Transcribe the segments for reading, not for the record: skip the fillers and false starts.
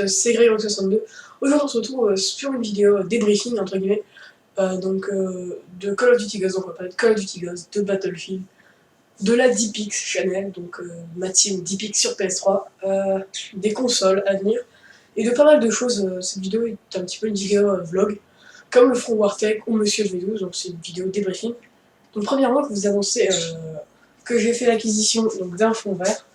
c'est Grégory62. Aujourd'hui on se retrouve sur une vidéo débriefing entre guillemets de Call of Duty Ghosts, donc on va parler de Call of Duty Ghosts, de Battlefield, de la DPX Channel, donc ma team DPX sur PS3, des consoles à venir, et de pas mal de choses. Cette vidéo est un petit peu une vidéo vlog, comme le feront Wartech ou Monsieur V12, donc c'est une vidéo débriefing. Donc premièrement, je vous annoncer que j'ai fait l'acquisition d'un fond vert.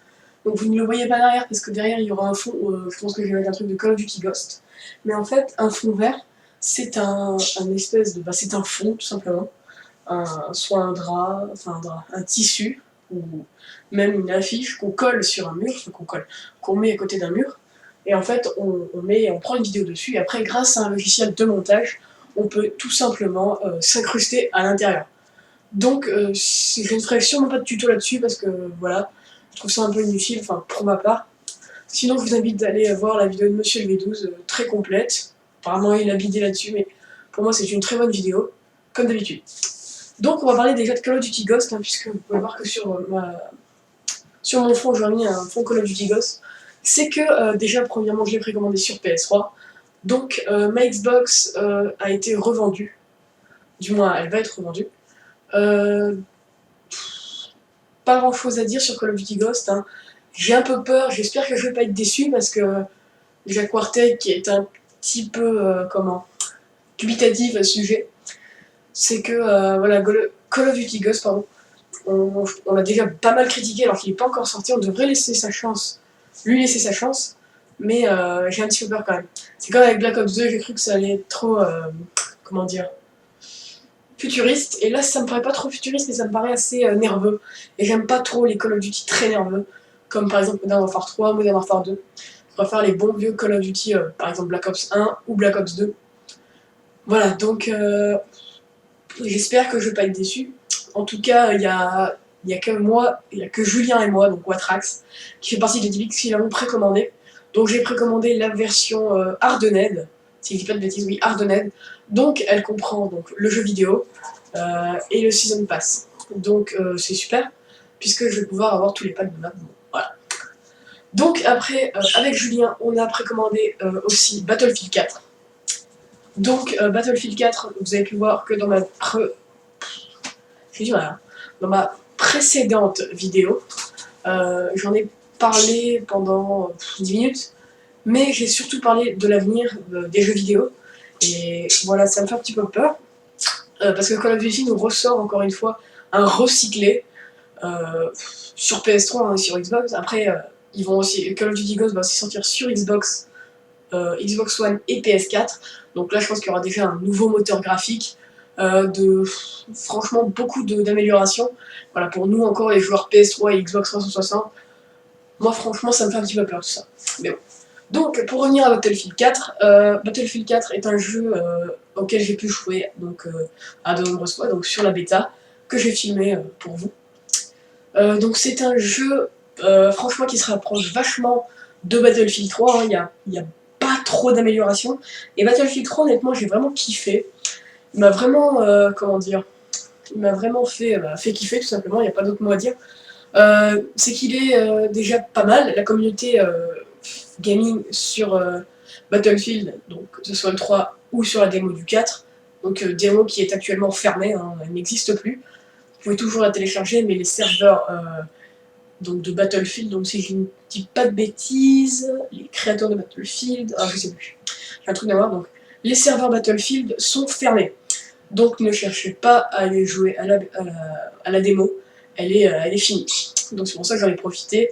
Donc vous ne le voyez pas derrière parce que derrière il y aura un fond, je pense que je vais mettre un truc de Call of Duty Ghost. Mais en fait, un fond vert, c'est un espèce de... c'est un fond tout simplement. Soit un drap, un tissu, ou même une affiche qu'on colle sur un mur, qu'on met à côté d'un mur. Et en fait, on prend une vidéo dessus et après, grâce à un logiciel de montage, on peut tout simplement s'incruster à l'intérieur. Donc, je ne ferai sûrement pas de tuto là-dessus parce que voilà, je trouve ça un peu inutile, enfin pour ma part. Sinon, je vous invite d'aller voir la vidéo de Monsieur le V12, très complète. Apparemment, il a bidé là-dessus, mais pour moi, c'est une très bonne vidéo, comme d'habitude. Donc, on va parler déjà de Call of Duty Ghost, puisque vous pouvez voir que sur mon fond, j'ai mis un fond Call of Duty Ghost. C'est que, déjà, premièrement, je l'ai précommandé sur PS3. Donc, ma Xbox a été revendue. Du moins, elle va être revendue. Pas grand chose à dire sur Call of Duty Ghost. J'ai un peu peur, j'espère que je vais pas être déçu parce que déjà Quartech est un petit peu dubitatif à ce sujet. C'est que voilà, Call of Duty Ghost, pardon, on l'a déjà pas mal critiqué alors qu'il n'est pas encore sorti. On devrait laisser sa chance, lui laisser sa chance, mais j'ai un petit peu peur quand même. C'est comme avec Black Ops 2, j'ai cru que ça allait être trop, comment dire, futuriste, et là ça me paraît pas trop futuriste mais ça me paraît assez nerveux, et j'aime pas trop les Call of Duty très nerveux, comme par exemple Modern Warfare 3, Modern Warfare 2. Je préfère les bons vieux Call of Duty, par exemple Black Ops 1 ou Black Ops 2. Voilà, donc j'espère que je vais pas être déçu. En tout cas, il y a que moi, il y a que Julien et moi, donc Watrax, qui fait partie de DPX, qui l'avons précommandé. Donc j'ai précommandé la version Hardened, si je dis pas de bêtises, oui, Hardened. Donc elle comprend donc le jeu vidéo et le Season Pass. Donc c'est super, puisque je vais pouvoir avoir tous les packs de map. Bon, voilà. Donc après, avec Julien, on a précommandé aussi Battlefield 4. Donc Battlefield 4, vous avez pu voir que dans dans ma précédente vidéo, j'en ai parlé pendant 10 minutes, mais j'ai surtout parlé de l'avenir des jeux vidéo. Et voilà, ça me fait un petit peu peur, parce que Call of Duty nous ressort encore une fois un recyclé sur PS3 et sur Xbox. Après, ils vont aussi, Call of Duty Ghosts va aussi sortir sur Xbox, Xbox One et PS4. Donc là, je pense qu'il y aura déjà un nouveau moteur graphique, franchement beaucoup d'améliorations. Voilà, pour nous encore les joueurs PS3 et Xbox 360, moi franchement ça me fait un petit peu peur tout ça. Mais bon. Donc pour revenir à Battlefield 4, Battlefield 4 est un jeu auquel j'ai pu jouer donc, à de nombreuses fois, donc sur la bêta, que j'ai filmé pour vous. Donc c'est un jeu franchement qui se rapproche vachement de Battlefield 3, il y a pas trop d'améliorations. Et Battlefield 3 honnêtement j'ai vraiment kiffé. Il m'a vraiment, comment dire, il m'a vraiment fait kiffer tout simplement, il n'y a pas d'autre mot à dire. C'est qu'il est déjà pas mal, la communauté gaming sur Battlefield, donc que ce soit le 3 ou sur la démo du 4, donc démo qui est actuellement fermée, elle n'existe plus. Vous pouvez toujours la télécharger, mais les serveurs donc de Battlefield, donc si je ne dis pas de bêtises, les créateurs de Battlefield, je sais plus, j'ai un truc d'avoir, donc les serveurs Battlefield sont fermés. Donc ne cherchez pas à aller jouer à la démo, elle est finie. Donc c'est pour ça que j'en ai profité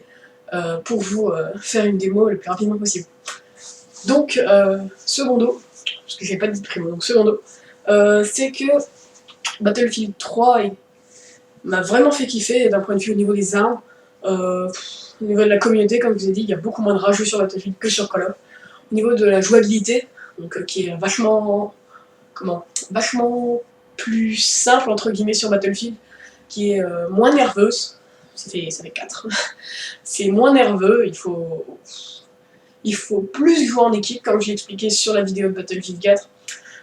pour vous faire une démo le plus rapidement possible. Donc secondo, parce que j'ai pas dit primo, donc secondo, c'est que Battlefield 3 m'a vraiment fait kiffer d'un point de vue au niveau des armes, au niveau de la communauté, comme je vous ai dit, il y a beaucoup moins de rageux sur Battlefield que sur Call of. Au niveau de la jouabilité, donc qui est vachement plus simple entre guillemets sur Battlefield, qui est moins nerveuse, ça fait 4, c'est moins nerveux, il faut plus jouer en équipe comme j'ai expliqué sur la vidéo de Battlefield 4.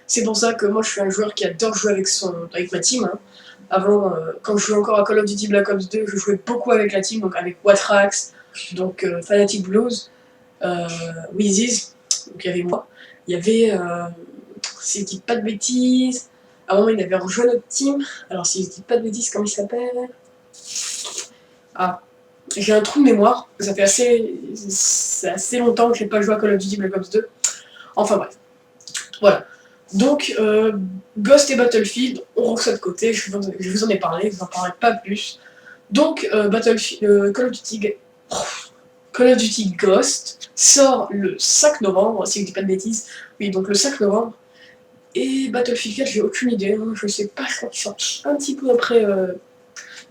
C'est pour ça que moi je suis un joueur qui adore jouer avec ma team. Avant, quand je jouais encore à Call of Duty Black Ops 2, je jouais beaucoup avec la team, donc avec Watrax, donc Fanatic Blues, Weezies, donc il y avait moi, il y avait, si je dis pas de bêtises, à un moment il avait rejoint notre team, alors si je dis pas de bêtises, comment il s'appelle? Ah, j'ai un trou de mémoire, ça fait assez longtemps que j'ai pas joué à Call of Duty Black Ops 2, enfin bref, voilà. Donc, Ghost et Battlefield, on range ça de côté, je vous en ai parlé, je vous en parlerai pas plus. Donc, Call of Duty Ghost sort le 5 novembre, si je dis pas de bêtises. Oui, donc le 5 novembre. Et Battlefield 4, j'ai aucune idée, hein, je sais pas, je crois qu'il sort un petit peu après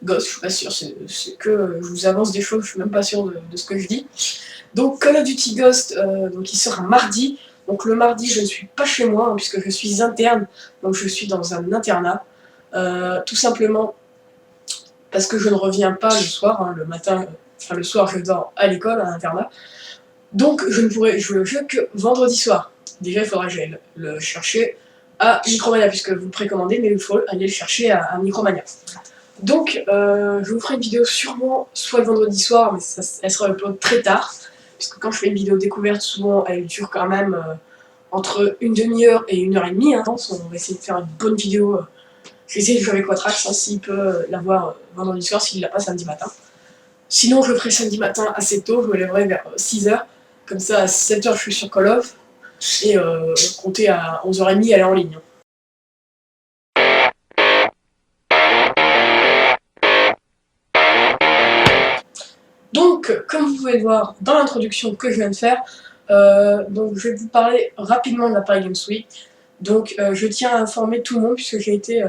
Ghost, je suis pas sûr, c'est que je vous avance des choses, je suis même pas sûr de ce que je dis. Donc Call of Duty Ghost, donc il sort un mardi. Donc le mardi, je ne suis pas chez moi, hein, puisque je suis interne, donc je suis dans un internat. Tout simplement parce que je ne reviens pas le soir, hein, le matin, enfin le soir je dors à l'école, à l'internat. Donc je ne pourrai jouer au jeu que vendredi soir. Déjà il faudra que j'aille le chercher à Micromania, puisque vous le précommandez, mais il faut aller le chercher à Micromania. Donc je vous ferai une vidéo sûrement soit le vendredi soir, mais elle sera upload très tard, puisque quand je fais une vidéo découverte, souvent elle dure quand même entre une demi-heure et 1h30. Hein. On va essayer de faire une bonne vidéo. Je vais essayer de jouer avec Quatrax, hein, s'il peut l'avoir vendredi soir, s'il l'a pas samedi matin. Sinon, je le ferai samedi matin assez tôt, je me lèverai vers 6h. Comme ça, à 7h, je suis sur Call of. Et compter à 11h30, elle est en ligne. Donc, comme vous pouvez le voir dans l'introduction que je viens de faire, donc je vais vous parler rapidement de la Paris Games Week. Donc, je tiens à informer tout le monde, puisque j'ai été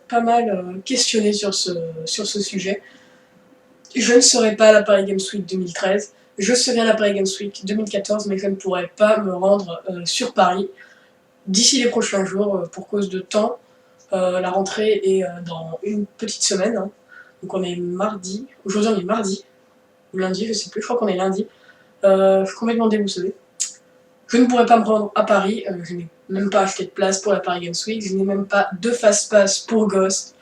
pas mal questionné sur ce sujet. Je ne serai pas à la Paris Games Week 2013, je serai à la Paris Games Week 2014, mais je ne pourrai pas me rendre sur Paris d'ici les prochains jours, pour cause de temps. La rentrée est dans une petite semaine, hein. Donc on est mardi, aujourd'hui on est mardi, ou lundi, je sais plus, je crois qu'on est lundi. Je suis complètement déboussolé. Je ne pourrai pas me rendre à Paris, je n'ai même pas acheté de place pour la Paris Games Week, je n'ai même pas de fast-pass pour Ghost.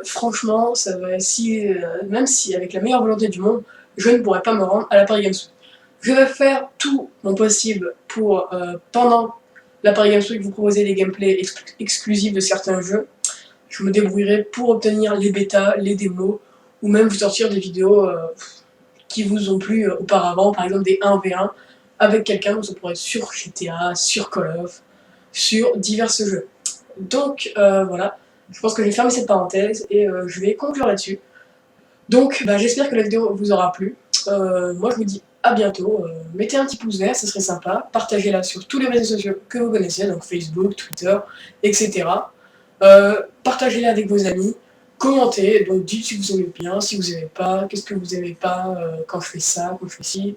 Franchement, ça va, même si avec la meilleure volonté du monde, je ne pourrais pas me rendre à la Paris Games Week. Je vais faire tout mon possible pour, pendant la Paris Games Week, vous proposer des gameplays exclusifs de certains jeux. Je me débrouillerai pour obtenir les bêtas, les démos, ou même vous sortir des vidéos qui vous ont plu auparavant, par exemple des 1v1 avec quelqu'un, ça pourrait être sur GTA, sur Call of, sur divers jeux. Donc voilà, je pense que je vais fermer cette parenthèse et je vais conclure là-dessus. Donc j'espère que la vidéo vous aura plu. Moi je vous dis à bientôt, mettez un petit pouce vert, ce serait sympa, partagez-la sur tous les réseaux sociaux que vous connaissez, donc Facebook, Twitter, etc. Partagez-la avec vos amis, commentez, donc dites si vous aimez bien, si vous aimez pas, qu'est-ce que vous aimez pas quand je fais ça, quand je fais ci.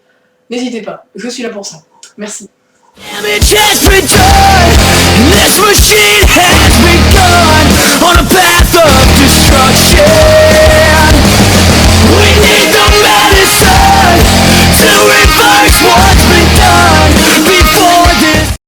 N'hésitez pas, je suis là pour ça. Merci.